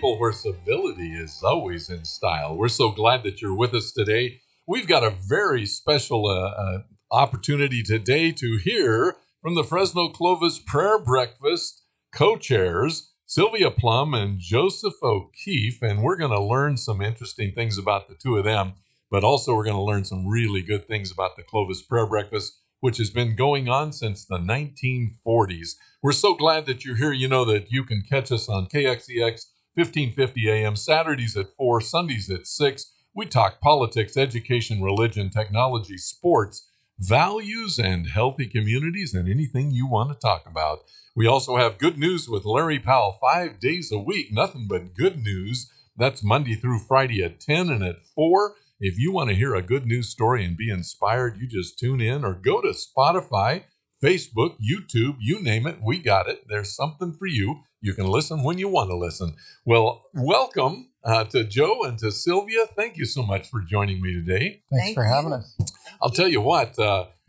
Where civility is always in style. We're so glad that you're with us today. We've got a very special opportunity today to hear from the Fresno Clovis Prayer Breakfast co-chairs, Sylvia Plumb and Joseph O'Keefe, and we're going to learn some interesting things about the two of them, but also we're going to learn some really good things about the Clovis Prayer Breakfast, which has been going on since the 1940s. We're so glad that you're here. You know that you can catch us on KXEX 1550 AM, Saturdays at 4, Sundays at 6. We talk politics, education, religion, technology, sports, values, and healthy communities, and anything you want to talk about. We also have Good News with Larry Powell 5 days a week, nothing but good news. That's Monday through Friday at 10 and at 4. If you want to hear a good news story and be inspired, you just tune in or go to Spotify, Facebook, YouTube, you name it. We got it. There's something for you. You can listen when you want to listen. Well, welcome to Joe and to Sylvia. Thank you so much for joining me today. Thanks for having us. I'll tell you what,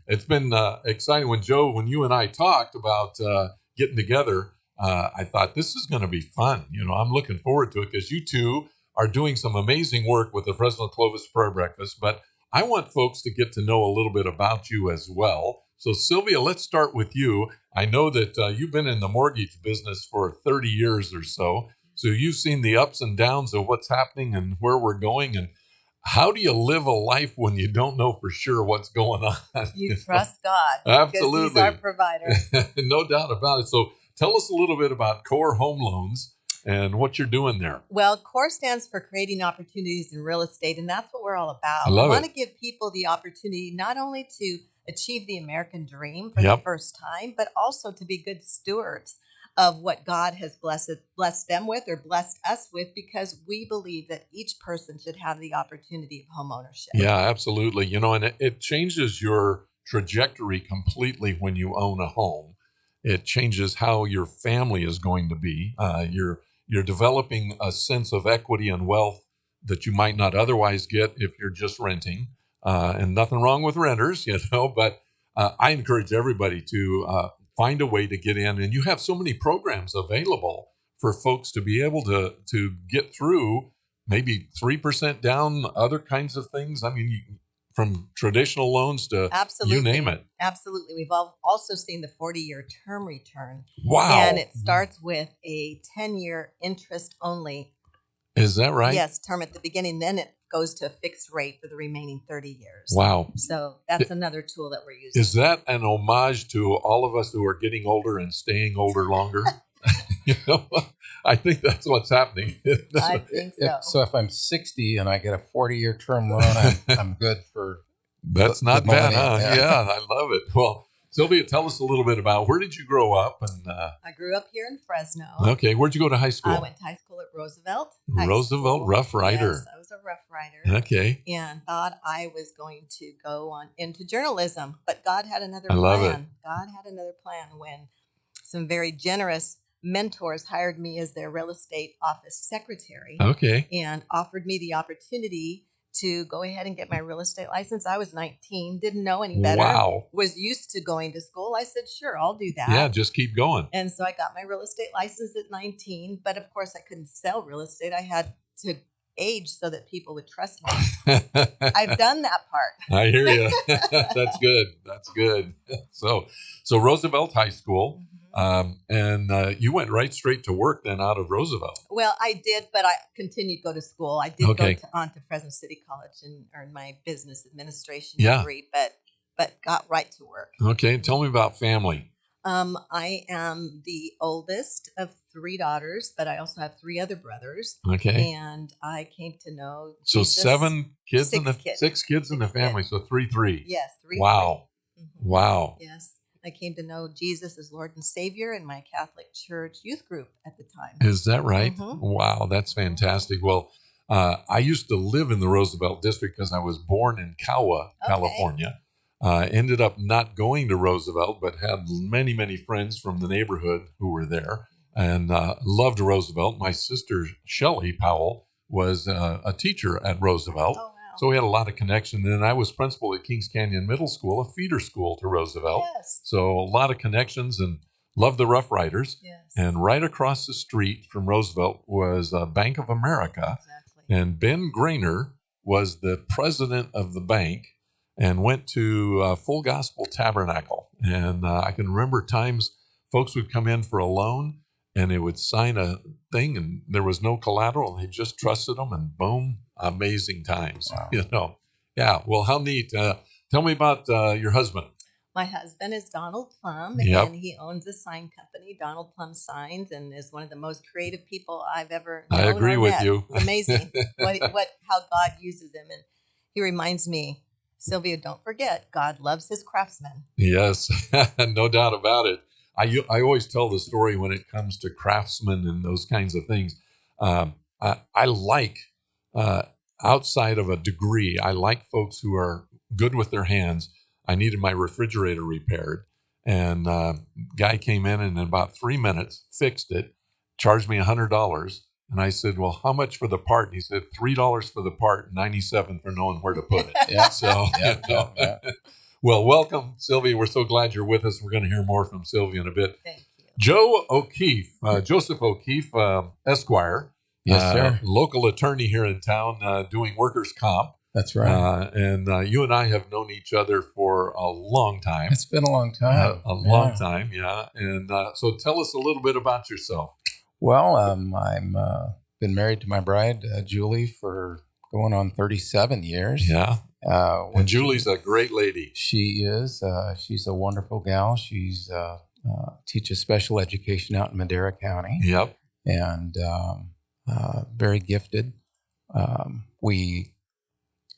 it's been exciting when you and I talked about getting together. I thought this is going to be fun. You know, I'm looking forward to it because you two are doing some amazing work with the Fresno Clovis Prayer Breakfast. But I want folks to get to know a little bit about you as well. So, Sylvia, let's start with you. I know that you've been in the mortgage business for 30 years or so. So you've seen the ups and downs of what's happening and where we're going. And how do you live a life when you don't know for sure what's going on? You trust God. Absolutely. Because He's our provider. No doubt about it. So tell us a little bit about Core Home Loans and what you're doing there. Well, CORE stands for Creating Opportunities in Real Estate, and that's what we're all about. I love We want it. to give people the opportunity not only to achieve the American dream for the first time, but also to be good stewards of what God has blessed them with or blessed us with, because we believe that each person should have the opportunity of home ownership. Yeah, absolutely. You know, and it changes your trajectory completely when you own a home. It changes how your family is going to be. You're developing a sense of equity and wealth that you might not otherwise get if you're just renting. And nothing wrong with renters, you know, but I encourage everybody to find a way to get in. And you have so many programs available for folks to be able to get through, maybe 3% down, other kinds of things. I mean, from traditional loans to you name it. Absolutely. We've also seen the 40-year term return. Wow. And it starts with a 10-year interest only. Is that right? Yes, term at the beginning. Then it goes to a fixed rate for the remaining 30 years. Wow. So that's another tool that we're using. Is that an homage to all of us who are getting older and staying older longer? You know, I think that's what's happening. I think so. So if I'm 60 and I get a 40-year term loan, I'm good for. That's not bad, huh? Yeah. Yeah, I love it. Well, Sylvia, tell us a little bit about where did you grow up? And I grew up here in Fresno. Okay, where'd you go to high school? I went to high school at Roosevelt. Roosevelt, Rough Rider. Yes, I was a Rough Rider. Okay. And thought I was going to go on into journalism, but God had another I plan. love it. God had another plan when some very generous mentors hired me as their real estate office secretary. Okay. And offered me the opportunity to go ahead and get my real estate license. I was 19, didn't know any better. Wow. Was used to going to school. I said, sure, I'll do that. Yeah, just keep going. And so I got my real estate license at 19, but of course I couldn't sell real estate. I had to age so that people would trust me. I've done that part. I hear you. That's good. That's good. So Roosevelt High School. And you went right straight to work then out of Roosevelt. Well, I did, but I continued to go to school. I did go on to Fresno City College and earn my business administration degree, but got right to work. Okay, tell me about family. I am the oldest of 3 daughters, but I also have 3 other brothers. Okay. And I came to know Jesus. So 7 kids 6 kids in the family, so 3. Yes, 3. Wow. Mm-hmm. Wow. Yes. I came to know Jesus as Lord and Savior in my Catholic Church youth group at the time. Is that right? Mm-hmm. Wow, that's fantastic. Well, I used to live in the Roosevelt district because I was born in Kawa, California. Ended up not going to Roosevelt, but had many, many friends from the neighborhood who were there and loved Roosevelt. My sister, Shelley Powell, was a teacher at Roosevelt. Oh, wow. So we had a lot of connection. And I was principal at Kings Canyon Middle School, a feeder school to Roosevelt. Yes. So a lot of connections and Loved the Rough Riders. Yes. And right across the street from Roosevelt was Bank of America. Exactly. And Ben Grainer was the president of the bank and went to Full Gospel Tabernacle. And I can remember times folks would come in for a loan and they would sign a thing and there was no collateral. And they just trusted them and boom, amazing times. Wow. You know. Yeah. Well, how neat. Tell me about your husband. My husband is Donald Plumb, Yep. and he owns a sign company, Donald Plumb Signs, and is one of the most creative people I've ever known. I agree or with met. you. It's amazing how God uses him, and he reminds me, Sylvia, don't forget, God loves his craftsmen. Yes, no doubt about it. I always tell the story when it comes to craftsmen and those kinds of things. I like, outside of a degree, I like folks who are good with their hands. I needed my refrigerator repaired, and guy came in and in about 3 minutes fixed it, charged me $100. And I said, well, how much for the part? And he said, $3 for the part, $97 for knowing where to put it. Yeah. So, Yeah, yeah. Well, welcome, Sylvia. We're so glad you're with us. We're going to hear more from Sylvia in a bit. Thank you. Joe O'Keefe, Joseph O'Keefe, Esquire. Yes, sir. Local attorney here in town, doing workers' comp. That's right. And you and I have known each other for a long time. It's been a long time. Long time, yeah. And so tell us a little bit about yourself. Well, I'm been married to my bride, Julie, for going on 37 years. Yeah. And Julie's a great lady. She is. She's a wonderful gal. She's teaches special education out in Madera County. Yep. And very gifted. We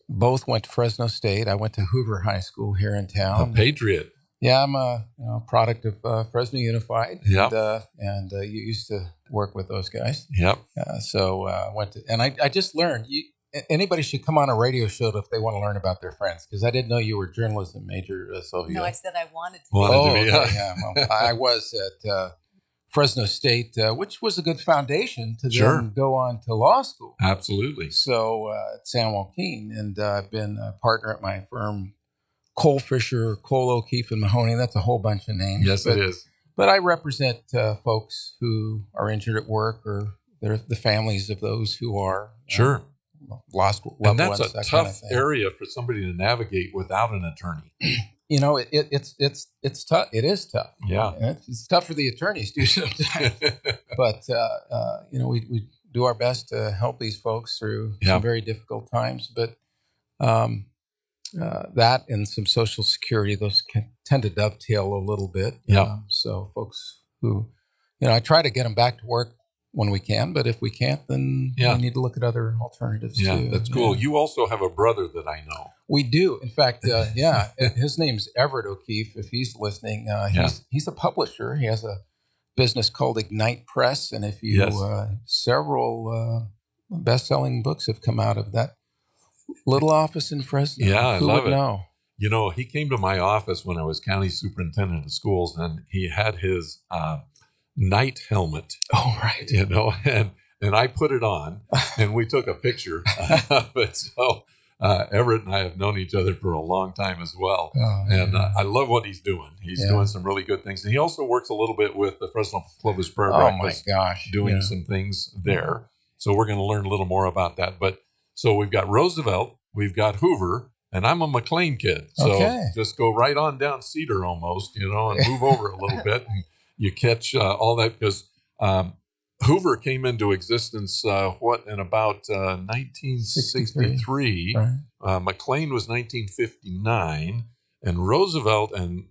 both went to Fresno State. I went to Hoover High School here in town. A patriot. Yeah, I'm a product of Fresno Unified. Yep. And you used to work with those guys. Yep. So went to, and I just learned anybody should come on a radio show if they want to learn about their friends, because I didn't know you were a journalism major, Sylvia. No, I said I wanted to. Yeah. Well, I was at Fresno State, which was a good foundation to then go on to law school. Absolutely. So at San Joaquin, and I've been a partner at my firm, Cole Fisher, Cole O'Keefe, and Mahoney. That's a whole bunch of names. Yes, it is. But I represent folks who are injured at work, or they're the families of those who are lost loved and that's ones. a tough area for somebody to navigate without an attorney. It's tough. It is tough. Yeah, and it's tough for the attorneys too sometimes. But we do our best to help these folks through some very difficult times. But that and some Social Security, those can tend to dovetail a little bit. Yeah. So folks who, I try to get them back to work when we can, but if we can't, then we need to look at other alternatives too. Yeah, that's cool. You also have a brother that I know. We do. In fact, his name's Everett O'Keefe. If he's listening, he's a publisher. He has a business called Ignite Press, and if you several best-selling books have come out of that little office in Fresno. Yeah, I love it. Know? He came to my office when I was county superintendent of schools, and he had his night helmet. Oh, right. And I put it on, and we took a picture of it. So Everett and I have known each other for a long time as well. Oh, and I love what he's doing. He's doing some really good things. And he also works a little bit with the Fresno Clovis Prayer Breakfast. Oh, my gosh. Doing some things there. So we're going to learn a little more about that. But so we've got Roosevelt, we've got Hoover, and I'm a McLean kid. So just go right on down Cedar almost, and move over a little bit. And you catch all that, because Hoover came into existence, in about 1963. Right. McLean was 1959. And Roosevelt and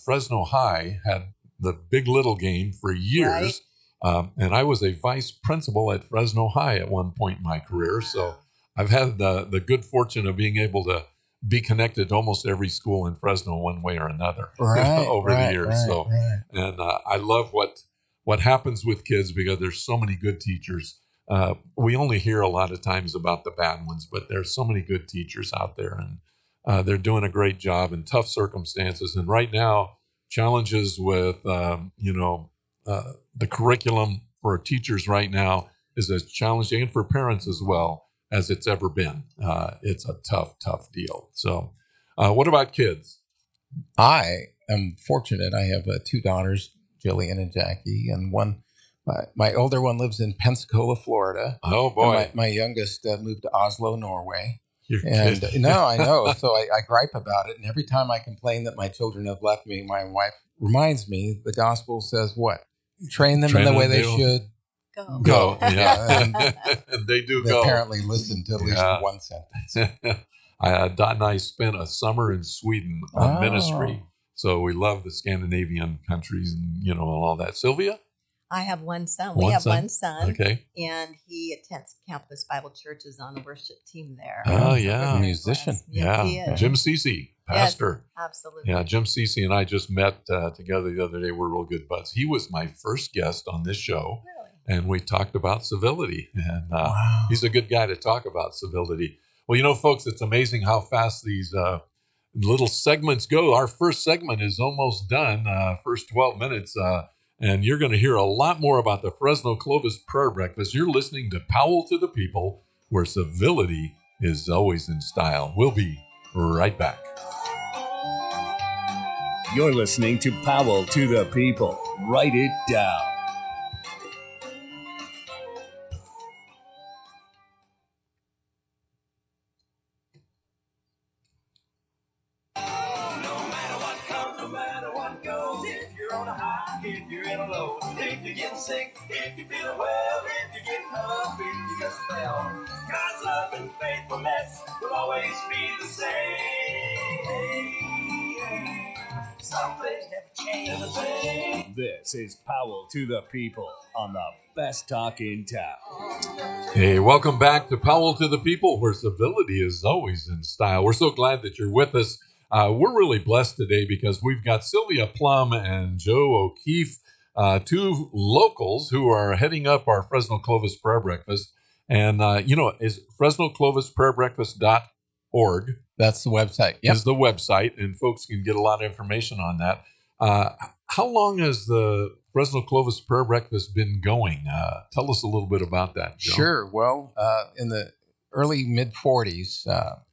Fresno High had the big little game for years. Right. And I was a vice principal at Fresno High at one point in my career. So I've had the good fortune of being able to be connected to almost every school in Fresno one way or another over the years. And I love what happens with kids, because there's so many good teachers. We only hear a lot of times about the bad ones, but there's so many good teachers out there, and they're doing a great job in tough circumstances. And right now, challenges with the curriculum for teachers right now is as challenging, and for parents as well, as it's ever been. It's a tough deal. So what about kids? I am fortunate. I have two daughters, Jillian and Jackie, and my older one lives in Pensacola, Florida. Oh boy! My youngest moved to Oslo, Norway. You're kidding. No, I know. So I gripe about it, and every time I complain that my children have left me, my wife reminds me the gospel says what? Train them in the way they should go. Yeah, and they do go. Apparently, listen to at least one sentence. Dot and I spent a summer in Sweden on ministry, so we love the Scandinavian countries and all that. Sylvia? I have one son. We have one son. Okay. And he attends Campus Bible Churches on the worship team there. Oh, yeah. A musician. Yes, he is. Jim Cece, pastor. Yes, absolutely. Yeah, Jim Cece and I just met together the other day. We're real good buds. He was my first guest on this show. Really? And we talked about civility. And he's a good guy to talk about civility. Well, folks, it's amazing how fast these little segments go. Our first segment is almost done, first 12 minutes. And you're going to hear a lot more about the Fresno Clovis Prayer Breakfast. You're listening to Powell to the People, where civility is always in style. We'll be right back. You're listening to Powell to the People. Write it down. If you're in a low, if you're getting sick, if you're feeling well, if you're getting up, if you just fell, God's love and faithfulness will always be the same. Some things never change. This is Powell to the People on the best talk in town. Hey, welcome back to Powell to the People, where civility is always in style. We're so glad that you're with us. We're really blessed today because we've got Sylvia Plumb and Joe O'Keefe, two locals who are heading up our Fresno Clovis Prayer Breakfast. And, is FresnoClovisPrayerBreakfast.org. That's the website. Yep. Is the website, and folks can get a lot of information on that. How long has the Fresno Clovis Prayer Breakfast been going? Tell us a little bit about that, Joe. Sure. Well, in the early mid-'40s, a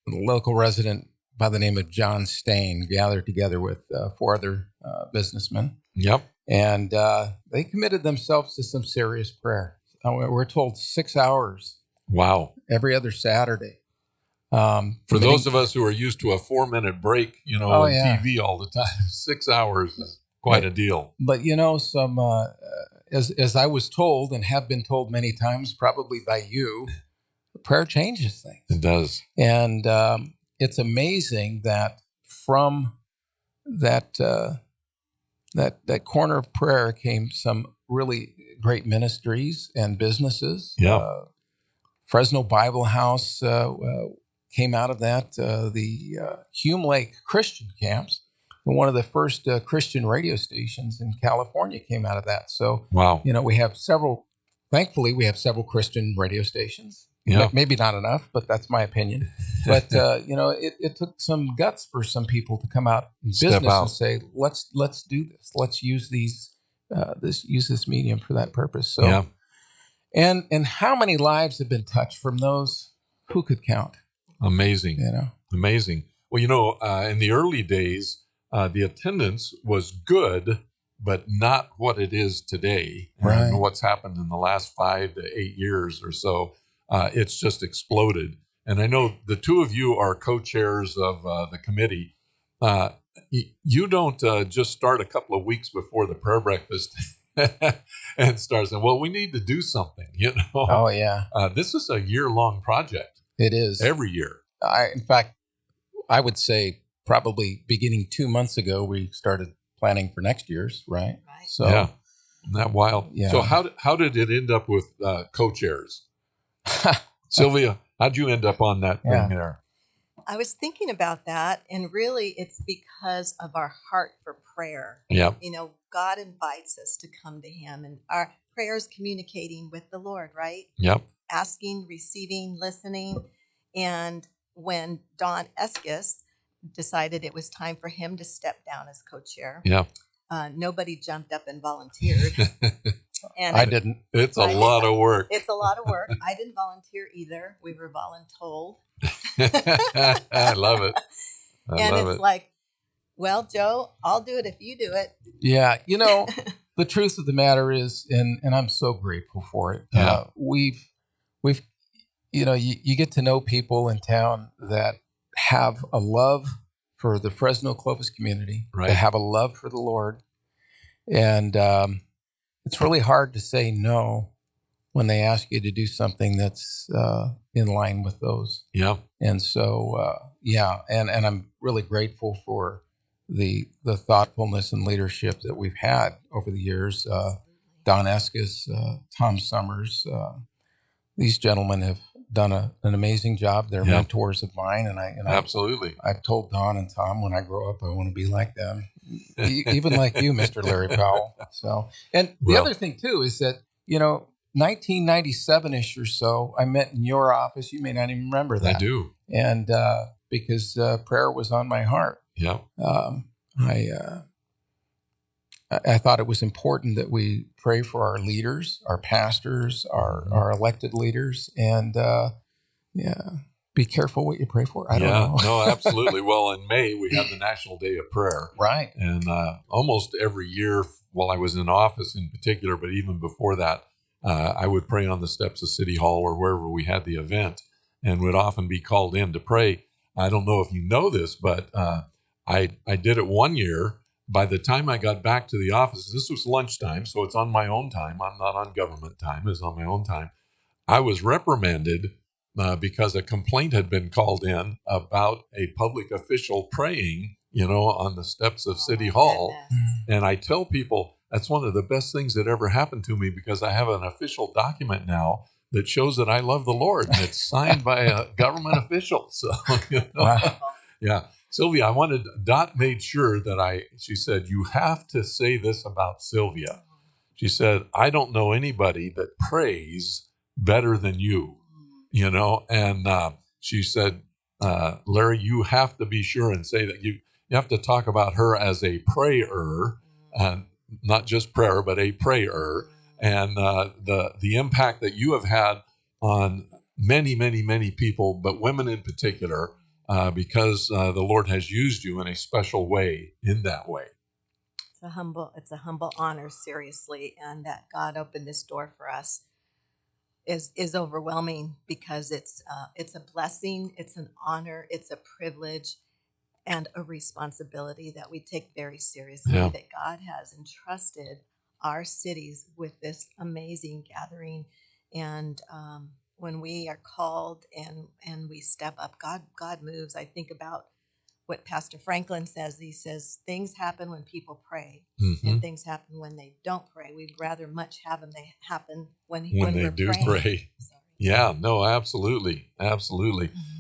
local resident by the name of John Stain gathered together with 4 other businessmen. Yep. And they committed themselves to some serious prayer. We're told 6 hours. Wow. Every other Saturday. For those of us who are used to a 4-minute break, on TV all the time, 6 hours is quite a deal. But, some as I was told and have been told many times, probably by you, prayer changes things. It does. And it's amazing that from that corner of prayer came some really great ministries and businesses. Yeah. Fresno Bible House came out of that. The Hume Lake Christian camps, and one of the first Christian radio stations in California came out of that. So, wow. We have thankfully, we have several Christian radio stations. Yeah. Maybe not enough, but that's my opinion. But, it took some guts for some people to come out in business and say, let's do this. Let's use use this medium for that purpose. So, yeah. And how many lives have been touched from those? Who could count? Amazing. Amazing. Well, in the early days, the attendance was good, but not what it is today. Right. And what's happened in the last 5 to 8 years or so, it's just exploded. And I know the two of you are co-chairs of the committee. You don't just start a couple of weeks before the prayer breakfast and start saying, well, we need to do something, Oh, yeah. This is a year-long project. It is. Every year. In fact, I would say probably beginning 2 months ago, we started planning for next year's, right? So, yeah. Isn't that wild? Yeah. So how did it end up with co-chairs? Sylvia, how'd you end up on that thing there? I was thinking about that, and really it's because of our heart for prayer. Yeah. God invites us to come to him, and our prayer is communicating with the Lord, right? Yep. Asking, receiving, listening. And when Don Eskis decided it was time for him to step down as co-chair, nobody jumped up and volunteered. And I didn't. It's a lot of work. It's a lot of work. I didn't volunteer either. We were voluntold. I love it. It's like, Well, Joe, I'll do it if you do it. Yeah, the truth of the matter is, and I'm so grateful for it. Yeah. We've you get to know people in town that have a love for the Fresno Clovis community. Right. They have a love for the Lord, and it's really hard to say no when they ask you to do something that's in line with those. Yeah. And so, and I'm really grateful for the thoughtfulness and leadership that we've had over the years. Don Escus, Tom Summers, these gentlemen have done an amazing job. They're mentors of mine, and Absolutely. I've told Don and Tom when I grow up I want to be like them, even like you, Mr. Larry Powell. So, and the other thing too is that 1997-ish or so, I met in your office. You may not even remember that. I do. And because prayer was on my heart. Yeah. I thought it was important that we pray for our leaders, our pastors, our elected leaders, and be careful what you pray for. I don't know. No, absolutely. Well, in May, we have the National Day of Prayer. Right. And almost every year while I was in office in particular, but even before that, I would pray on the steps of City Hall or wherever we had the event and would often be called in to pray. I don't know if you know this, but I did it one year. By the time I got back to the office, this was lunchtime, so it's on my own time. I'm not on government time. It's on my own time. I was reprimanded because a complaint had been called in about a public official praying, on the steps of City Hall. And I tell people that's one of the best things that ever happened to me because I have an official document now that shows that I love the Lord, and it's signed by a government official. So, Wow. Yeah. Sylvia, Dot made sure that she said, you have to say this about Sylvia. She said, I don't know anybody that prays better than you, and she said, Larry, you have to be sure and say that you have to talk about her as a prayer, not just prayer, but a prayer, and the impact that you have had on many, many, many people, but women in particular, because the Lord has used you in a special way in that way. It's a humble honor, seriously, and that God opened this door for us is overwhelming because it's a blessing, it's an honor, it's a privilege, and a responsibility that we take very seriously. Yeah. That God has entrusted our cities with this amazing gathering, and when we are called and we step up, God moves. I think about what Pastor Franklin says. He says things happen when people pray, and things happen when they don't pray. We'd rather much have them they happen when they do praying. Pray. Sorry. Yeah, no, absolutely.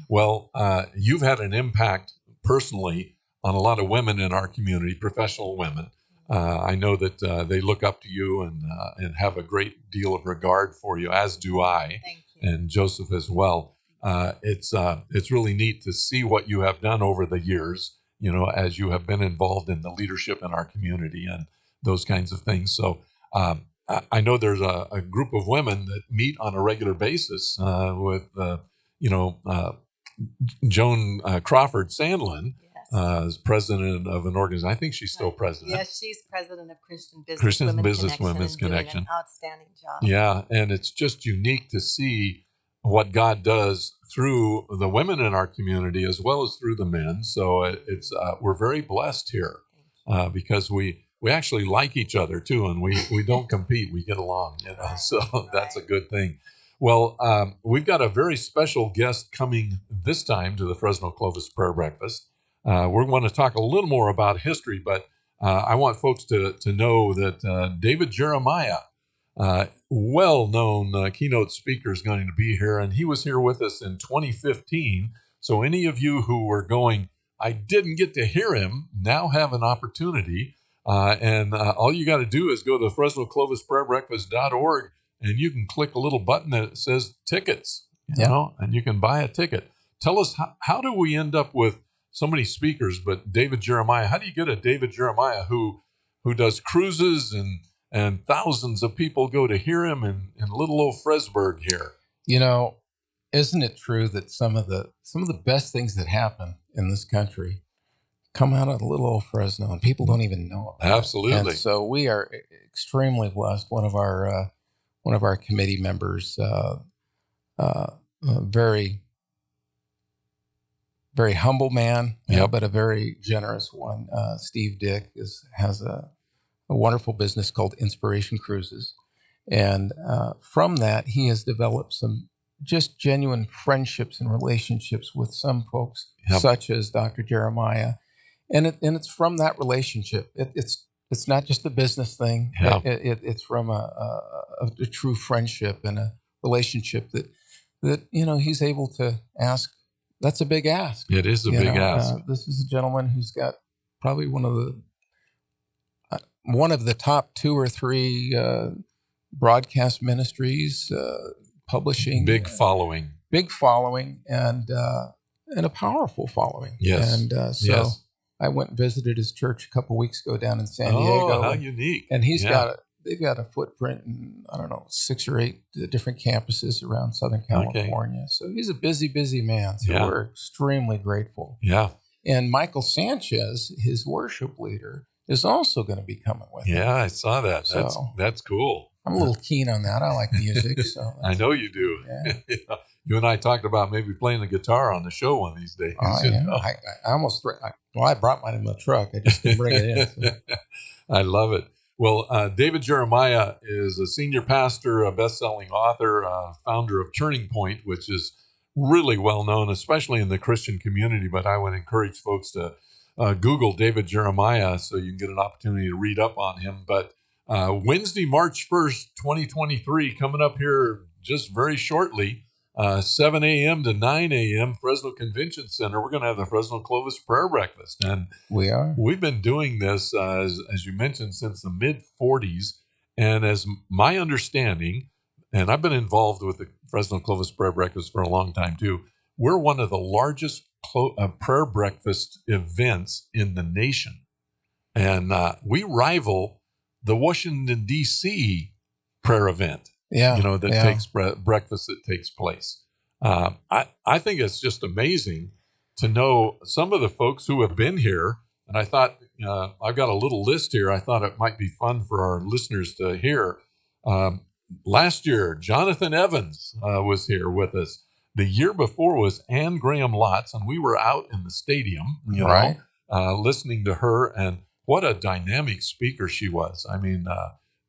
Well, you've had an impact personally on a lot of women in our community, professional women. I know that they look up to you and have a great deal of regard for you, as do I. Thank you. And Joseph as well. It's really neat to see what you have done over the years, as you have been involved in the leadership in our community and those kinds of things. So I know there's a group of women that meet on a regular basis with, Joan Crawford Sandlin. Yes. As president of an organization. I think she's still president. Yes, she's president of Christian Business Women's Connection. Doing an outstanding job. Yeah, and it's just unique to see what God does through the women in our community as well as through the men. So it's we're very blessed here because we actually like each other too, and we don't compete. We get along, So that's a good thing. Well, we've got a very special guest coming this time to the Fresno Clovis Prayer Breakfast. We're going to talk a little more about history, but I want folks to know that David Jeremiah, well-known keynote speaker, is going to be here, and he was here with us in 2015. So any of you who were going, I didn't get to hear him, now have an opportunity. And all you got to do is go to FresnoClovisPrayerBreakfast.org, and you can click a little button that says tickets, and you can buy a ticket. Tell us, how do we end up with so many speakers, but David Jeremiah? How do you get a David Jeremiah who does cruises and thousands of people go to hear him in little old Fresburg here? Isn't it true that some of the best things that happen in this country come out of little old Fresno, and people don't even know about Absolutely. it. And so we are extremely blessed. One of our committee members, very, very humble man, but a very generous one. Steve Dick has a wonderful business called Inspiration Cruises. And from that, he has developed some just genuine friendships and relationships with some folks, such as Dr. Jeremiah. And it's from that relationship. It's not just a business thing. It's from a true friendship and a relationship that he's able to ask. That's a big ask. It is a big ask. This is a gentleman who's got probably one of the top 2 or 3 broadcast ministries, publishing, big following, and a powerful following. Yes, and so I went and visited his church a couple of weeks ago down in San Diego. Oh, how unique! And they've got a footprint in, I don't know, 6 or 8 different campuses around Southern California. Okay. So he's a busy man. So we're extremely grateful. Yeah. And Michael Sanchez, his worship leader, is also going to be coming with him. Yeah, I saw that. That's cool. I'm a little keen on that. I like music. So I know you do. Yeah. You and I talked about maybe playing the guitar on the show one of these days. I almost, I brought mine in the truck. I just didn't bring it in. So. I love it. Well, David Jeremiah is a senior pastor, a best-selling author, founder of Turning Point, which is really well known, especially in the Christian community. But I would encourage folks to Google David Jeremiah so you can get an opportunity to read up on him. But Wednesday, March 1st, 2023, coming up here just very shortly, 7 a.m. to 9 a.m., Fresno Convention Center. We're going to have the Fresno Clovis Prayer Breakfast. And we've been doing this, as you mentioned, since the mid-40s. And as my understanding, and I've been involved with the Fresno Clovis Prayer Breakfast for a long time too, we're one of the largest prayer breakfast events in the nation. And we rival the Washington, D.C. prayer event. Takes breakfast that takes place. I think it's just amazing to know some of the folks who have been here. And I thought, I've got a little list here. I thought it might be fun for our listeners to hear. Last year, Jonathan Evans was here with us. The year before was Ann Graham Lotz, and we were out in the stadium, listening to her. And what a dynamic speaker she was. I mean,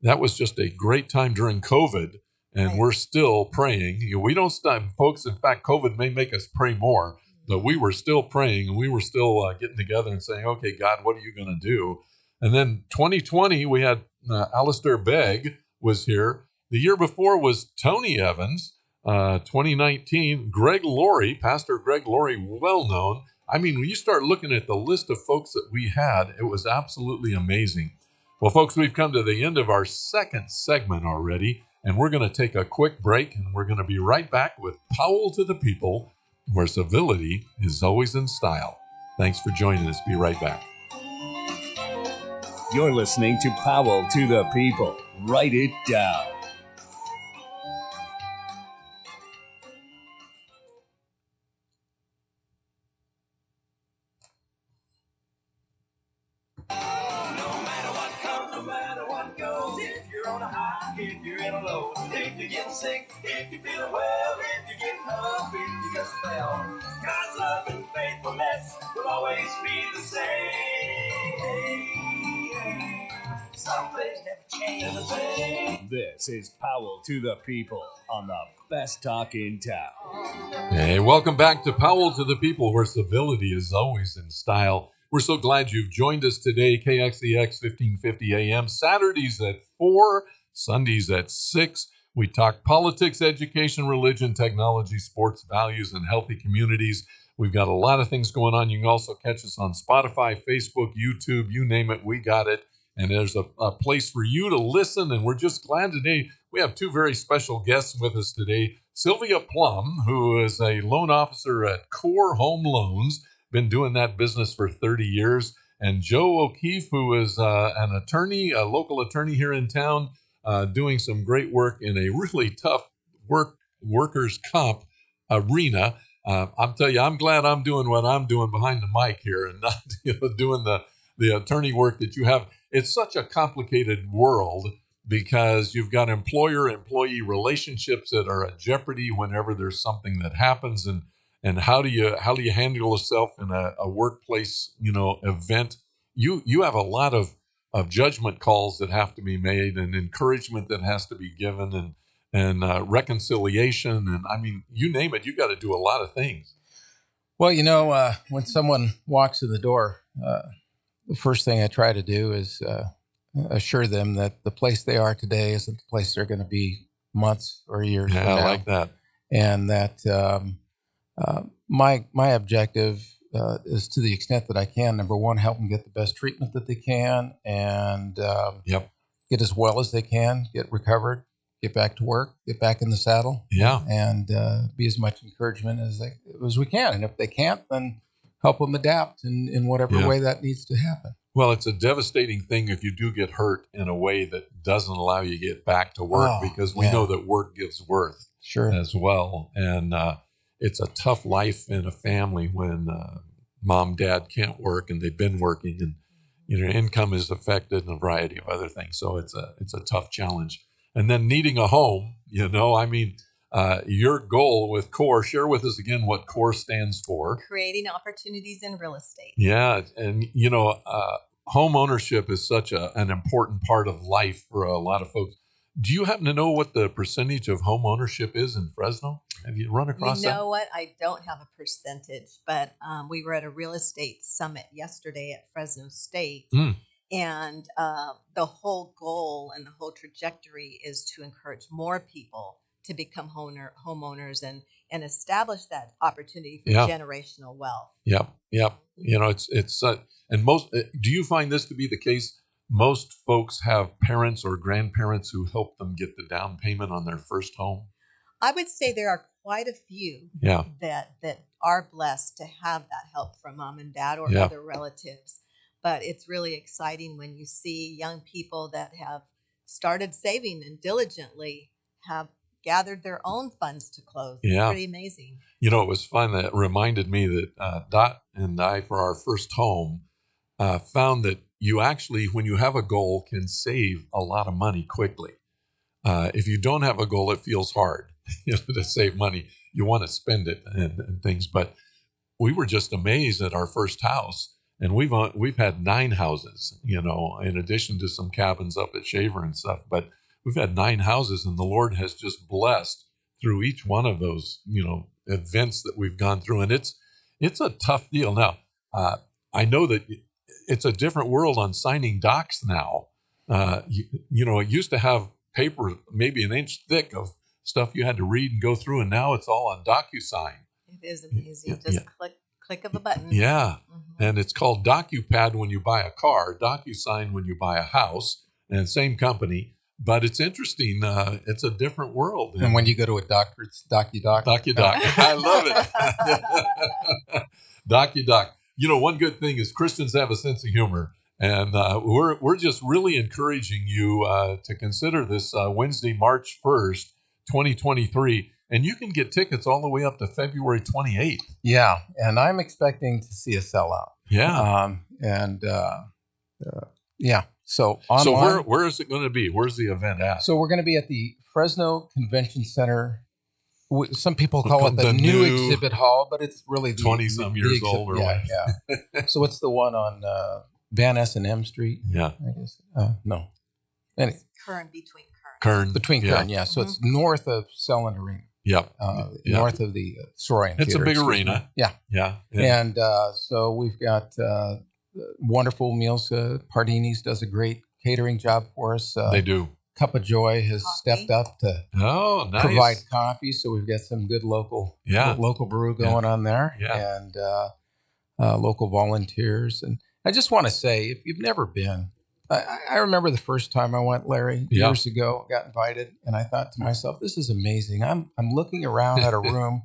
that was just a great time during COVID, and we're still praying. We don't stop, folks. In fact, COVID may make us pray more, but we were still praying, and we were still getting together and saying, okay, God, what are you going to do? And then 2020, we had Alistair Begg was here. The year before was Tony Evans. 2019, Greg Laurie, Pastor Greg Laurie, well known. I mean, when you start looking at the list of folks that we had, it was absolutely amazing. Well, folks, we've come to the end of our second segment already, and we're going to take a quick break, and we're going to be right back with Powell to the People, where civility is always in style. Thanks for joining us. Be right back. You're listening to Powell to the People. Write it down. If you're in a low, if you're getting sick, if you're feeling well, if you're getting up, if you just fell, God's love and faithfulness will always be the same. Some things never change. This is Powell to the People on the best talk in town. Hey, welcome back to Powell to the People, where civility is always in style. We're so glad you've joined us today. KXEX 1550 AM, Saturdays at 4, Sundays at 6. We talk politics, education, religion, technology, sports, values, and healthy communities. We've got a lot of things going on. You can also catch us on Spotify, Facebook, YouTube, you name it, we got it. And there's a place for you to listen. And we're just glad today we have 2 very special guests with us today. Sylvia Plumb, who is a loan officer at Core Home Loans, been doing that business for 30 years. And Joe O'Keefe, who is an attorney, a local attorney here in town, doing some great work in a really tough workers' comp arena. I'm telling you, I'm glad I'm doing what I'm doing behind the mic here and not doing the attorney work that you have. It's such a complicated world because you've got employer-employee relationships that are at jeopardy whenever there's something that happens, and how do you handle yourself in a workplace event. You have a lot of judgment calls that have to be made and encouragement that has to be given and reconciliation. And I mean, you name it, you got to do a lot of things. Well, when someone walks in the door, the first thing I try to do is assure them that the place they are today isn't the place they're going to be months or years from now. I like that. And that my objective is, to the extent that I can, number one, help them get the best treatment that they can, and get as well as they can, get recovered, get back to work, get back in the saddle, and be as much encouragement as we can. And if they can't, then help them adapt in whatever way that needs to happen. Well, it's a devastating thing if you do get hurt in a way that doesn't allow you to get back to work, because we know that work gives worth as well. And it's a tough life in a family when mom, dad can't work and they've been working, and income is affected and a variety of other things. So it's a tough challenge. And then needing a home, your goal with CORE, share with us again what CORE stands for. Creating opportunities in real estate. Yeah. And, home ownership is such an important part of life for a lot of folks. Do you happen to know what the percentage of home ownership is in Fresno? Have you run across that? You know what? I don't have a percentage, but we were at a real estate summit yesterday at Fresno State. And the whole goal and the whole trajectory is to encourage more people to become homeowners and establish that opportunity for generational wealth. Yep. It's and most. Do you find this to be the case? Most folks have parents or grandparents who help them get the down payment on their first home. I would say there are quite a few that are blessed to have that help from mom and dad or other relatives. But it's really exciting when you see young people that have started saving and diligently have gathered their own funds to close. It's pretty amazing. It was fun. That reminded me that Dot and I, for our first home, found that you actually, when you have a goal, can save a lot of money quickly. If you don't have a goal, it feels hard to save money. You want to spend it and things. But we were just amazed at our first house. And we've had 9 houses, in addition to some cabins up at Shaver and stuff. But we've had 9 houses, and the Lord has just blessed through each one of those, events that we've gone through. And it's a tough deal. Now, I know that it's a different world on signing docs now. It used to have paper maybe an inch thick of stuff you had to read and go through, and now it's all on DocuSign. It is amazing. Just click of a button. Yeah. Mm-hmm. And it's called DocuPad when you buy a car, DocuSign when you buy a house, and same company. But it's interesting. It's a different world. And when you go to a doctor, it's DocuDoc. DocuDoc. I love it. DocuDoc. One good thing is Christians have a sense of humor. And we're just really encouraging you to consider this Wednesday, March 1st, 2023. And you can get tickets all the way up to February 28th. Yeah. And I'm expecting to see a sellout. Yeah. So online. So where is it going to be? Where's the event at? So we're going to be at the Fresno Convention Center. Some people call it the new exhibit hall, but it's really 20-some years old. Yeah. So it's the one on Van Ness and M Street. Yeah. I guess. No. Anyway. Kern. Between Kern, yeah. So it's north of Selland Arena. Yep. North of the Sorian Theater. It's a big arena. Yeah. And so we've got wonderful meals. Pardini's does a great catering job for us. They do. Cup of Joy has stepped up to provide coffee. So we've got some good local brew going on there. Yeah. And local volunteers. And I just want to say, if you've never been, I remember the first time I went, Larry, years ago, got invited, and I thought to myself, this is amazing. I'm looking around at a room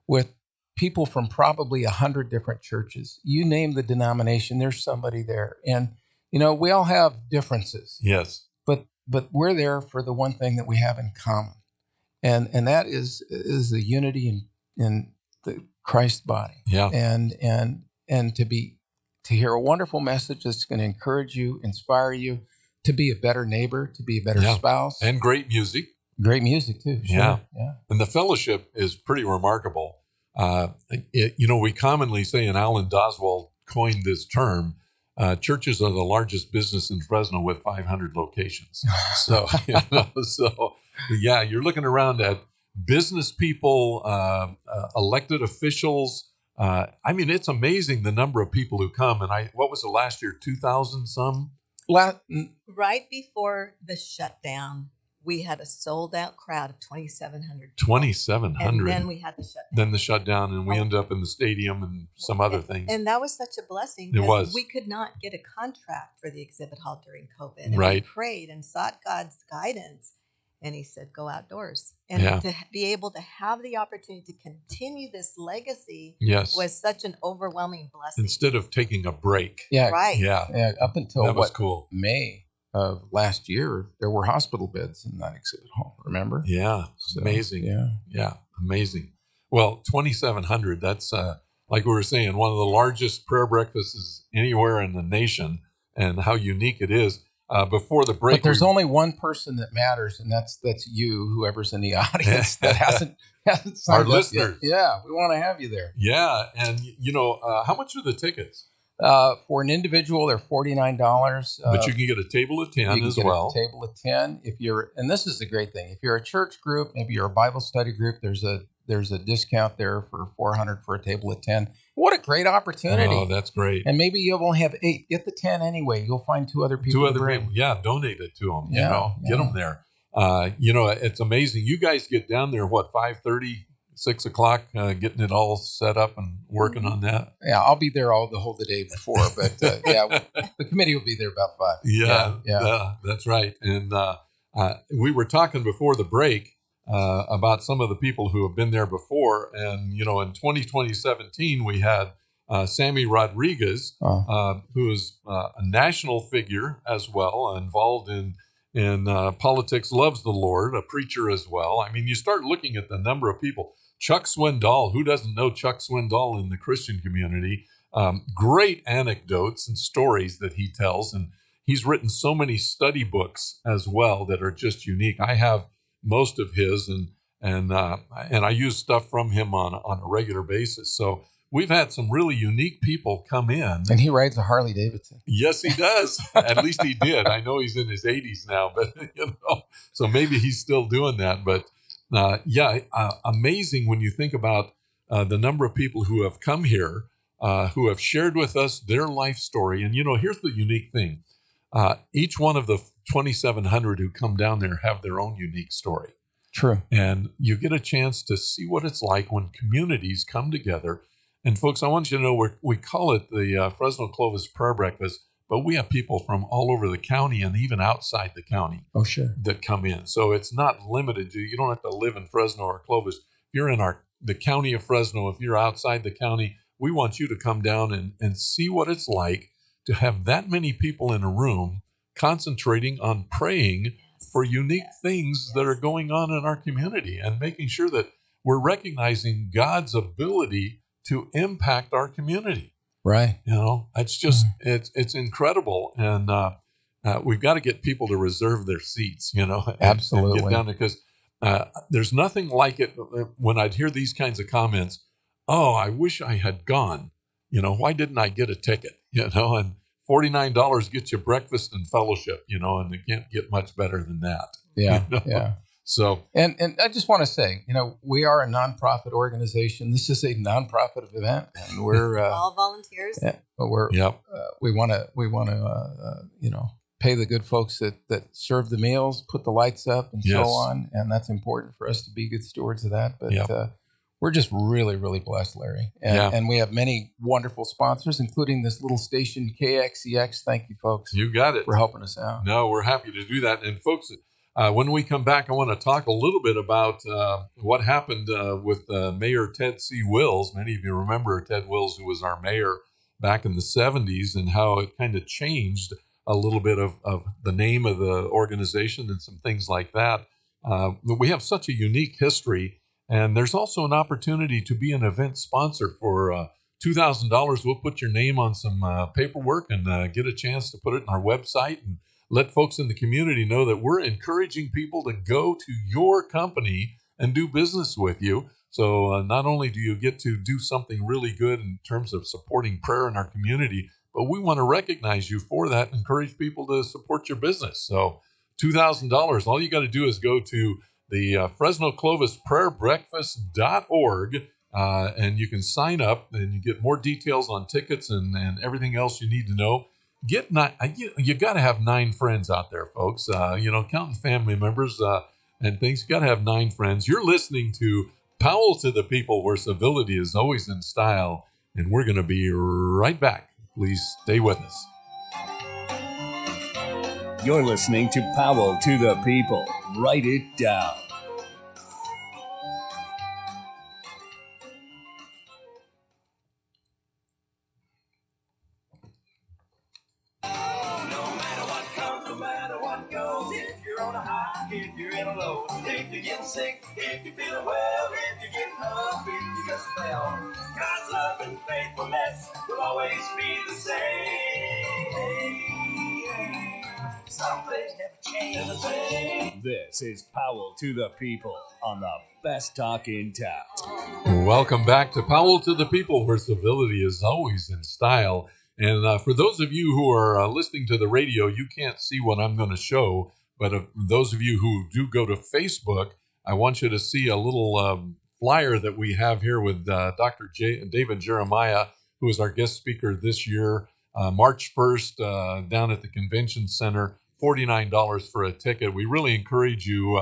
with people from probably 100 different churches. You name the denomination, there's somebody there. And, we all have differences. Yes. But we're there for the one thing that we have in common. And that is the unity in the Christ's body. Yeah. And to hear a wonderful message that's going to encourage you, inspire you to be a better neighbor, to be a better spouse. And great music. Great music too. Sure. Yeah. And the fellowship is pretty remarkable. We commonly say, and Alan Doswell coined this term, churches are the largest business in Fresno with 500 locations. So, you're looking around at business people, elected officials. It's amazing the number of people who come. And what was it last year? 2,000 some? Right before the shutdown, we had a sold out crowd of 2,700. 2,700. And then we had the shutdown. And we ended up in the stadium and some other things. And that was such a blessing. It was. We could not get a contract for the exhibit hall during COVID. And right. we prayed and sought God's guidance. And he said, go outdoors. And to be able to have the opportunity to continue this legacy was such an overwhelming blessing. Instead of taking a break. Yeah. Right. Yeah. Up until that was cool. May of last year, there were hospital beds in that exhibit hall. Remember? Yeah. So, amazing. Yeah. Amazing. Well, 2,700, that's like we were saying, one of the largest prayer breakfasts anywhere in the nation, and how unique it is. Before the break, but there's only one person that matters, and that's you, whoever's in the audience that hasn't signed our up listeners. Yet. Yeah, we want to have you there. Yeah, and how much are the tickets? For an individual, they're $49. But you can get a table of 10 as well. A table of 10 and this is the great thing. If you're a church group, maybe you're a Bible study group, there's a discount there for $400 for a table of 10. What a great opportunity! Oh, that's great. And maybe you'll only have 8. Get the 10 anyway. You'll find 2 other people. Donate it to them. Get them there. It's amazing. You guys get down there 5:30, 6 o'clock, getting it all set up and working on that. Yeah, I'll be there the whole day before, but the committee will be there about 5. Yeah, that's right. And we were talking before the break about some of the people who have been there before. And, in 2017, we had Sammy Rodriguez, who is a national figure as well, involved in politics, loves the Lord, a preacher as well. I mean, you start looking at the number of people. Chuck Swindoll, who doesn't know Chuck Swindoll in the Christian community? Great anecdotes and stories that he tells. And he's written so many study books as well that are just unique. I have most of his, and I use stuff from him on a regular basis. So we've had some really unique people come in. And he rides a Harley Davidson. Yes, he does. At least he did. I know he's in his 80s now, but so maybe he's still doing that. But amazing when you think about the number of people who have come here, who have shared with us their life story. And here's the unique thing. Each one of the 2,700 who come down there have their own unique story. True. And you get a chance to see what it's like when communities come together. And folks, I want you to know we call it the Fresno Clovis Prayer Breakfast, but we have people from all over the county and even outside the county that come in. So it's not limited to, you don't have to live in Fresno or Clovis. If you're in the county of Fresno, if you're outside the county, we want you to come down and see what it's like to have that many people in a room concentrating on praying for unique things that are going on in our community and making sure that we're recognizing God's ability to impact our community. Right. It's just, it's incredible. And we've got to get people to reserve their seats, Absolutely. And get down there, because there's nothing like it when I'd hear these kinds of comments. Oh, I wish I had gone. Why didn't I get a ticket? And $49 gets you breakfast and fellowship, and it can't get much better than that. Yeah. Yeah. So, and I just want to say, we are a nonprofit organization. This is a nonprofit event, and we're all volunteers. Yeah, but we want to pay the good folks that serve the meals, put the lights up, and so on, and that's important for us to be good stewards of that. But we're just really, really blessed, Larry, and we have many wonderful sponsors, including this little station KXEX. Thank you, folks. You got it, for helping us out. No, we're happy to do that, and folks. When we come back, I want to talk a little bit about what happened with Mayor Ted C. Wills. Many of you remember Ted Wills, who was our mayor back in the 70s, and how it kind of changed a little bit of the name of the organization and some things like that. We have such a unique history, And there's also an opportunity to be an event sponsor for $2,000. We'll put your name on some paperwork and get a chance to put it on our website and let folks in the community know that we're encouraging people to go to your company and do business with you. So not only do you get to do something really good in terms of supporting prayer in our community, but we want to recognize you for that and encourage people to support your business. So $2,000, all you got to do is go to the Fresno Clovis Prayer Breakfast.org, and you can sign up and you get more details on tickets and everything else you need to know. You got to have 9 friends out there, folks. Counting family members and things. You got to have 9 friends. You're listening to Powell to the People, where civility is always in style, and we're going to be right back. Please stay with us. You're listening to Powell to the People. Write it down. If you're in a low, if you're getting sick, if you're feeling well, if you're getting up, if you just fell, God's love and faithfulness will always be the same. Some things never change. This is Powell to the People on the best talk in town. Welcome back to Powell to the People, where civility is always in style. And for those of you who are listening to the radio, you can't see what I'm going to show. But those of you who do go to Facebook, I want you to see a little flyer that we have here with Dr. David Jeremiah, who is our guest speaker this year, March 1st, down at the Convention Center, $49 for a ticket. We really encourage you,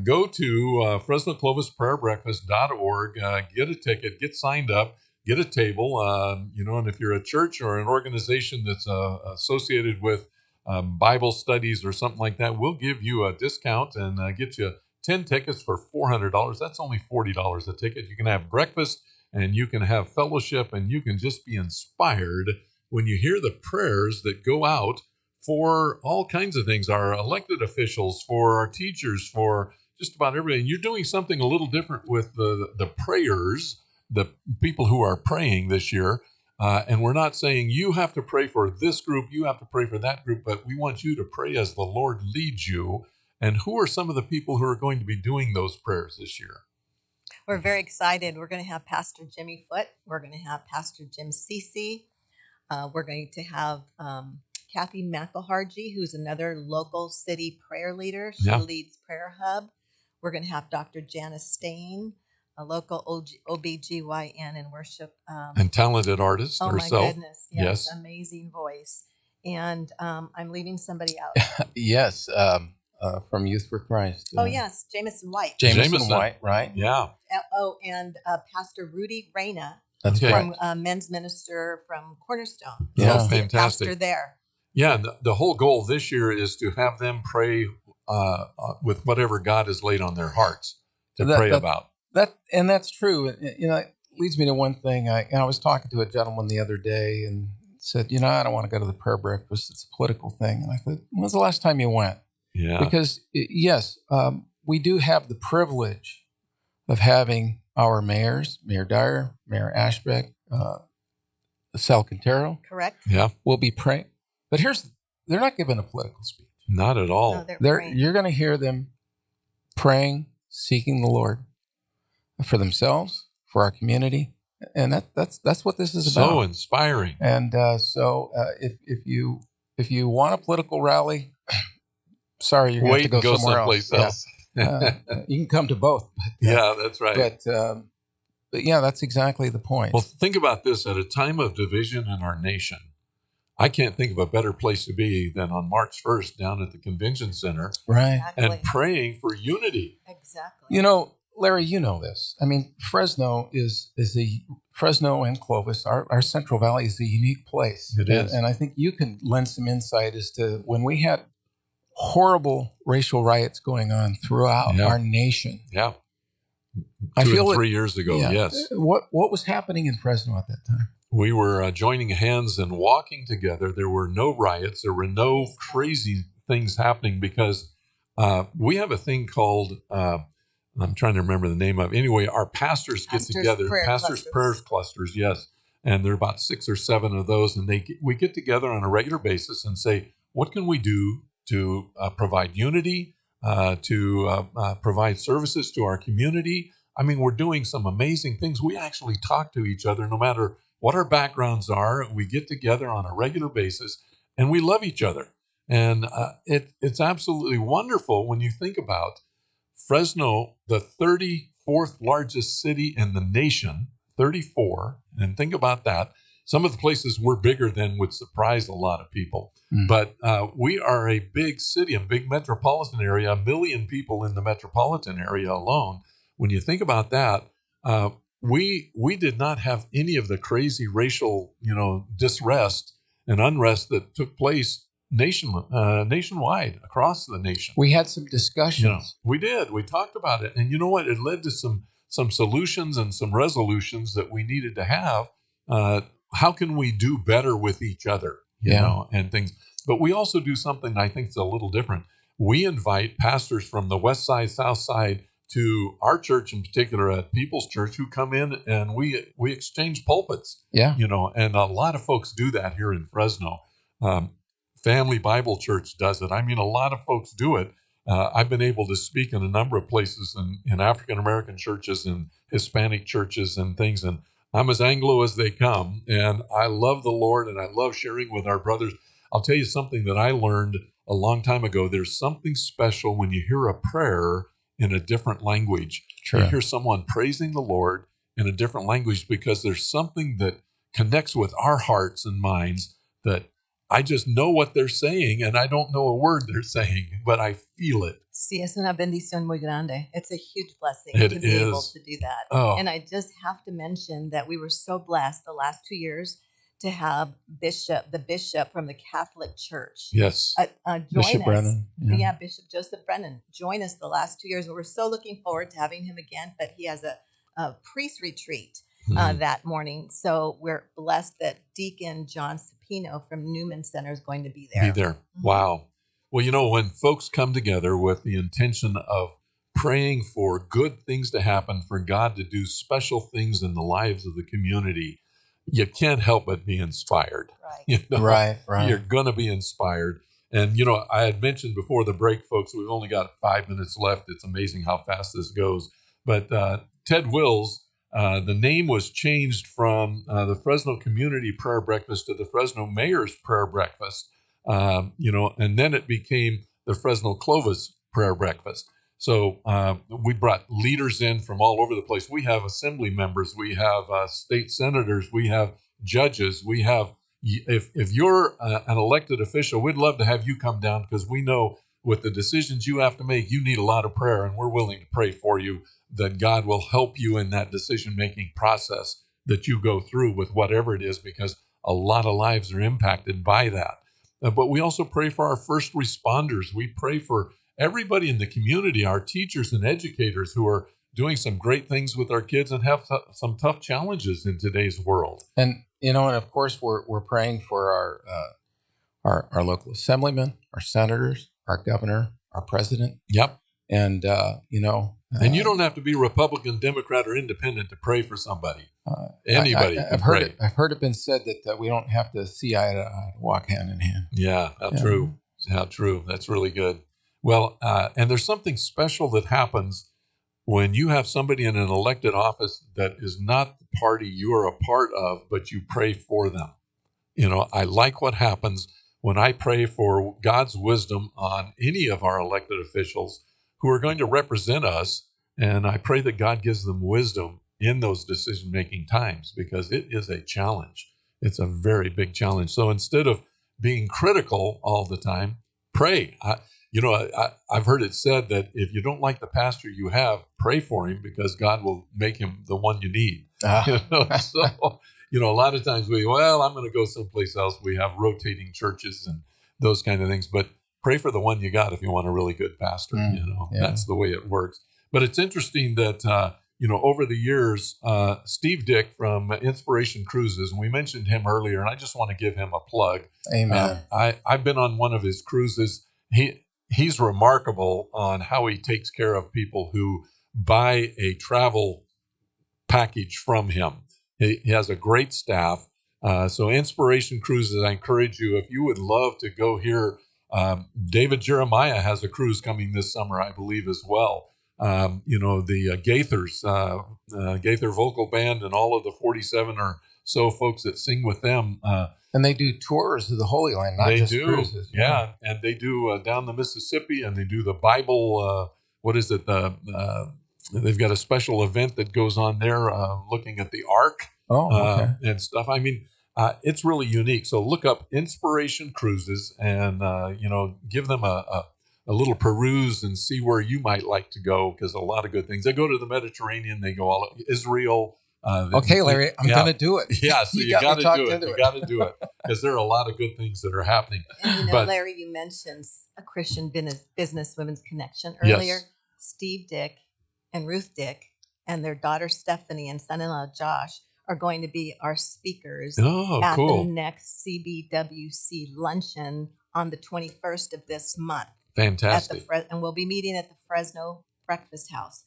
go to Fresno Clovis Prayer Breakfast.org, get a ticket, get signed up, get a table, and if you're a church or an organization that's associated with Bible studies or something like that, we'll give you a discount and get you 10 tickets for $400. That's only $40 a ticket. You can have breakfast and you can have fellowship and you can just be inspired when you hear the prayers that go out for all kinds of things, our elected officials, for our teachers, for just about everybody. You're doing something a little different with the prayers, the people who are praying this year. And we're not saying you have to pray for this group, you have to pray for that group, but we want you to pray as the Lord leads you. And who are some of the people who are going to be doing those prayers this year? We're very excited. We're going to have Pastor Jimmy Foote. We're going to have Pastor Jim Cece. We're going to have Kathy McElhargy, who's another local city prayer leader. She leads Prayer Hub. We're going to have Dr. Janice Stain, a local OBGYN and worship. And talented artist herself. Oh, my goodness. Yes. Amazing voice. And I'm leaving somebody out. Yes. From Youth for Christ. Yes. Jameson White. Jameson White, right? Yeah. And Pastor Rudy Reyna. That's from men's minister from Cornerstone. Yeah, so fantastic. Pastor there. Yeah, the whole goal this year is to have them pray with whatever God has laid on their hearts to pray about. And that's true. It leads me to one thing. I was talking to a gentleman the other day and said, I don't want to go to the prayer breakfast. It's a political thing. And I thought, when was the last time you went? Yeah. Because, yes, we do have the privilege of having our mayors, Mayor Dyer, Mayor Ashbeck, Sal Quintero. Correct. Yeah. Will be praying. But they're not giving a political speech. Not at all. No, they're praying. You're going to hear them praying, seeking the Lord for themselves, for our community. And that's what this is about. So inspiring. And if you want a political rally, sorry, you're going to go someplace else. Yeah. You can come to both. Yeah, that's right. But yeah, that's exactly the point. Well, think about this. At a time of division in our nation, I can't think of a better place to be than on March 1st down at the Convention Center. Right. Exactly. And praying for unity. Exactly. Larry, you know this. I mean, Fresno Fresno and Clovis, our Central Valley is a unique place. It is. And I think you can lend some insight as to when we had horrible racial riots going on throughout our nation. Yeah. I feel 3 years ago, yes. What was happening in Fresno at that time? We were joining hands and walking together. There were no riots. There were no crazy things happening because we have a thing called I'm trying to remember the name of it. Anyway, our pastors get together, pastors' prayer clusters, yes. And there are about 6 or 7 of those. And we get together on a regular basis and say, what can we do to provide unity, to provide services to our community? I mean, we're doing some amazing things. We actually talk to each other no matter what our backgrounds are. We get together on a regular basis and we love each other. And it's absolutely wonderful when you think about Fresno, the 34th largest city in the nation, 34. And think about that. Some of the places we're bigger than would surprise a lot of people. But we are a big city, a big metropolitan area, 1 million people in the metropolitan area alone. When you think about that, we did not have any of the crazy racial, disrest and unrest that took place nationwide, across the nation. We had some discussions. We did. We talked about it. And you know what? It led to some solutions and some resolutions that we needed to have. How can we do better with each other, you know, and things. But we also do something I think is a little different. We invite pastors from the west side, south side to our church in particular, at People's Church, who come in and we exchange pulpits. Yeah. And a lot of folks do that here in Fresno. Family Bible Church does it. I mean, a lot of folks do it. I've been able to speak in a number of places in African-American churches and Hispanic churches and things, and I'm as Anglo as they come, and I love the Lord, and I love sharing with our brothers. I'll tell you something that I learned a long time ago. There's something special when you hear a prayer in a different language. True. You hear someone praising the Lord in a different language because there's something that connects with our hearts and minds that I just know what they're saying, and I don't know a word they're saying, but I feel it. Sí, es una bendición muy grande. It's a huge blessing It to be able is. to do that. Oh. And I just have to mention that we were so blessed the last 2 years to have the bishop from the Catholic Church. Yes. Join Bishop us. Brennan. Yeah, Bishop Joseph Brennan. Join us the last 2 years. And we're so looking forward to having him again, but he has a priest retreat that morning. So we're blessed that Deacon John Sapino from Newman Center is going to be there. Mm-hmm. Wow. Well, when folks come together with the intention of praying for good things to happen, for God to do special things in the lives of the community, you can't help but be inspired. Right. Right. You're going to be inspired. And, I had mentioned before the break, folks, we've only got 5 minutes left. It's amazing how fast this goes. But Ted Wills, the name was changed from the Fresno Community Prayer Breakfast to the Fresno Mayor's Prayer Breakfast, and then it became the Fresno Clovis Prayer Breakfast. So we brought leaders in from all over the place. We have assembly members, we have state senators, we have judges, we have, if you're an elected official, we'd love to have you come down because we know with the decisions you have to make, you need a lot of prayer, and we're willing to pray for you that God will help you in that decision-making process that you go through with whatever it is, because a lot of lives are impacted by that. But we also pray for our first responders. We pray for everybody in the community, our teachers and educators who are doing some great things with our kids and have some tough challenges in today's world. And, and of course, we're praying for our local assemblymen, our senators, our governor, our president. Yep. And, and you don't have to be Republican, Democrat, or Independent to pray for somebody. Anybody can pray. I've heard it been said that we don't have to see eye to eye, walk hand in hand. Yeah, true. How true. That's really good. Well, and there's something special that happens when you have somebody in an elected office that is not the party you are a part of, but you pray for them. I like what happens when I pray for God's wisdom on any of our elected officials who are going to represent us. And I pray that God gives them wisdom in those decision-making times, because it is a challenge. It's a very big challenge. So instead of being critical all the time, pray. I've heard it said that if you don't like the pastor you have, pray for him, because God will make him the one you need. So, a lot of times I'm going to go someplace else. We have rotating churches and those kind of things, but pray for the one you got if you want a really good pastor. That's the way it works. But it's interesting that, over the years, Steve Dick from Inspiration Cruises, and we mentioned him earlier, and I just want to give him a plug. Amen. I've been on one of his cruises. He's remarkable on how he takes care of people who buy a travel package from him. He has a great staff. So Inspiration Cruises, I encourage you, if you would love to go here, David Jeremiah has a cruise coming this summer, I believe, as well. The Gaithers, Gaither Vocal Band, and all of the 47 or so folks that sing with them. And they do tours of the Holy Land, not just cruises. Yeah, and they do down the Mississippi, and they do the Bible, what is it, they've got a special event that goes on there looking at the Ark and stuff. I mean, it's really unique. So look up Inspiration Cruises and, give them a little peruse and see where you might like to go, because a lot of good things. They go to the Mediterranean. They go all Israel. Larry, I'm going to do it. Yeah, so you got to do it. You got to do it, because there are a lot of good things that are happening. And Larry, you mentioned a Christian Business Women's Connection earlier. Yes. Steve Dick and Ruth Dick and their daughter Stephanie and son-in-law Josh are going to be our speakers at the next CBWC luncheon on the 21st of this month. Fantastic. And we'll be meeting at the Fresno Breakfast House.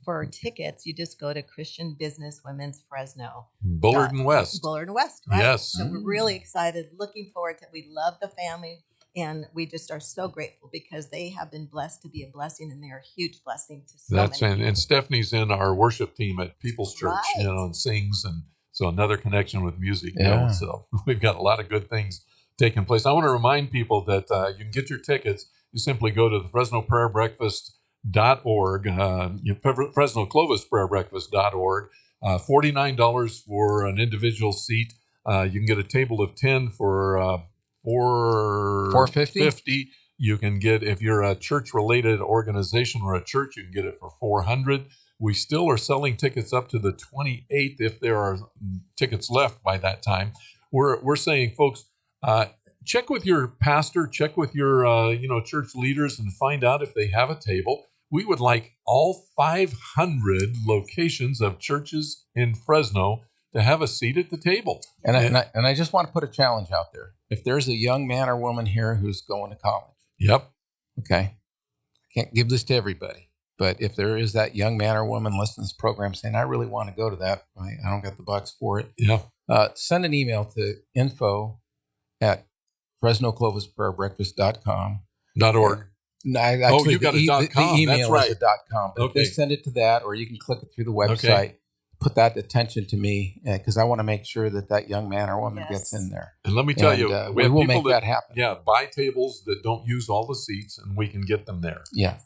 For tickets, you just go to Christian Business Women's Fresno. Bullard and West. Bullard and West, right? Yes. So we're really excited, looking forward to it. We love the family, and we just are so grateful because they have been blessed to be a blessing, and they're a huge blessing to so many. And Stephanie's in our worship team at People's Church, right. And sings, and so another connection with music. Yeah. So we've got a lot of good things taking place. I want to remind people that you can get your tickets. You simply go to the FresnoPrayerBreakfast.org, Fresno Clovis PrayerBreakfast.org. $49 for an individual seat. You can get a table of 10 for $450. You can get, if you're a church-related organization or a church, you can get it for $400. We still are selling tickets up to the 28th if there are tickets left by that time. We're saying, folks, check with your pastor, check with your church leaders, and find out if they have a table. We would like all 500 locations of churches in Fresno to have a seat at the table. And I just want to put a challenge out there. If there's a young man or woman here who's going to college. Yep. Okay. I can't give this to everybody. But if there is that young man or woman listening to this program saying, I really want to go to that, I don't got the bucks for it. Yeah. Send an email to info@FresnoClovisPrayerBreakfast.com. .org. No, actually, you got a .com. The email That's right. is a .com. But Okay. just send it to that, or you can click it through the website. Okay. Put that attention to me, because I want to make sure that young man or woman gets in there. And let me tell you, we will make that happen. Yeah, buy tables that don't use all the seats, and we can get them there. Yeah.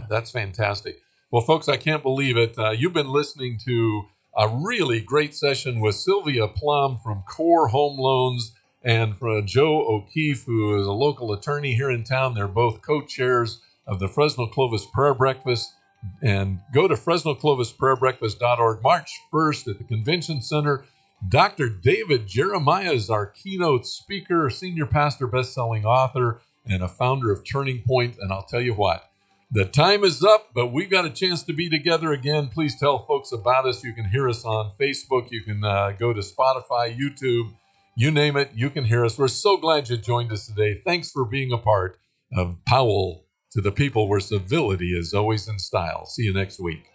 That's fantastic. Well, folks, I can't believe it. You've been listening to a really great session with Sylvia Plumb from Core Home Loans and for Joe O'Keefe, who is a local attorney here in town. They're both co-chairs of the Fresno Clovis Prayer Breakfast. And go to FresnoClovisPrayerBreakfast.org March 1st at the Convention Center. Dr. David Jeremiah is our keynote speaker, senior pastor, best-selling author, and a founder of Turning Point. And I'll tell you what, the time is up, but we've got a chance to be together again. Please tell folks about us. You can hear us on Facebook. You can go to Spotify, YouTube, you name it. You can hear us. We're so glad you joined us today. Thanks for being a part of Powell to the People, where civility is always in style. See you next week.